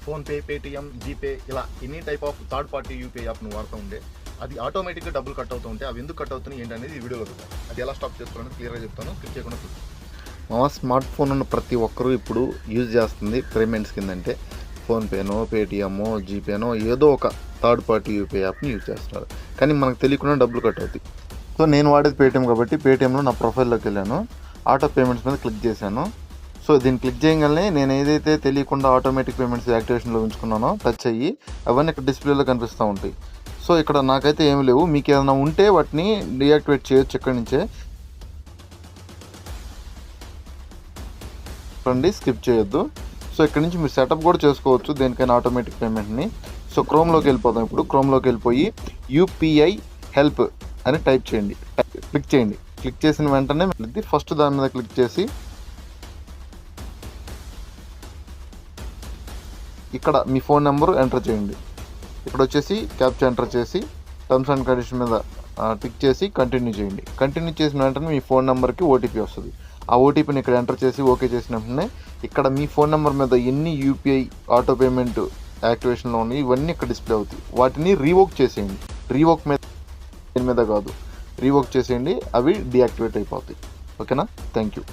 PhonePe, Paytm, GPay ఇలా any type of third party UPI app నువ్వు వాడుతూ ఉంటే అది ఆటోమేటిక్గా డబ్బులు కట్ అవుతూ ఉంటే అవి ఎందుకు కట్ అవుతున్నాయి ఏంటనేది ఈ వీడియోలో చూద్దాం. అది ఎలా స్టాప్ చేసుకోవాలని క్లియర్గా చెప్తాను, క్లిక్ చేయకుండా చూద్దాం. మా స్మార్ట్ ఫోన్ ఉన్న ప్రతి ఒక్కరూ ఇప్పుడు యూజ్ చేస్తుంది పేమెంట్స్ కిందంటే ఫోన్పేనో, పేటీఎమ్మో, జీపేనో ఏదో ఒక థర్డ్ పార్టీ యూపీఐ యాప్ని యూజ్ చేస్తున్నారు. కానీ మనకు తెలియకుండా డబ్బులు కట్ అవుతాయి. సో నేను వాడేది పేటీఎం కాబట్టి పేటీఎంలో నా ప్రొఫైల్లోకి వెళ్ళాను, ఆటో పేమెంట్స్ మీద క్లిక్ చేశాను. సో దీన్ని క్లిక్ చేయగానే నేను ఏదైతే తెలియకుండా ఆటోమేటిక్ పేమెంట్స్ యాక్టివేషన్లో ఉంచుకున్నానో టచ్ అయ్యి అవన్నీ ఇక్కడ డిస్ప్లేలో కనిపిస్తూ ఉంటాయి. సో ఇక్కడ నాకైతే ఏమి లేవు, మీకు ఏదైనా ఉంటే వాటిని డీయాక్టివేట్ చేయొచ్చు ఇక్కడి నుంచే. రండి, స్కిప్ చేయొద్దు. సో ఇక్కడ నుంచి మీరు సెటప్ కూడా చేసుకోవచ్చు దేనికైనా ఆటోమేటిక్ పేమెంట్ని. సో క్రోమ్లోకి వెళ్ళిపోదాం. ఇప్పుడు క్రోమ్లోకి వెళ్ళిపోయి యూపీఐ హెల్ప్ అని టైప్ చేయండి, క్లిక్ చేయండి. క్లిక్ చేసిన వెంటనే ఫస్ట్ దాని మీద క్లిక్ చేసి ఇక్కడ మీ ఫోన్ నెంబర్ ఎంటర్ చేయండి. ఇక్కడ వచ్చేసి క్యాప్చా ఎంటర్ చేసి టర్మ్స్ అండ్ కండిషన్ మీద టిక్ చేసి కంటిన్యూ చేయండి. కంటిన్యూ చేసిన వెంటనే మీ ఫోన్ నెంబర్కి ఓటీపీ వస్తుంది. ఆ ఓటీపీని ఇక్కడ ఎంటర్ చేసి ఓకే చేసిన వెంటనే ఇక్కడ మీ ఫోన్ నెంబర్ మీద ఎన్ని యూపీఐ ఆటో పేమెంట్ యాక్టివేషన్లో ఉన్నాయి ఇవన్నీ ఇక్కడ డిస్ప్లే అవుతాయి. వాటిని రీవోక్ చేసేయండి. రీవోక్ మీద కాదు, రీవోక్ చేసేయండి, అవి డీయాక్టివేట్ అయిపోతాయి. ఓకేనా? Thank you.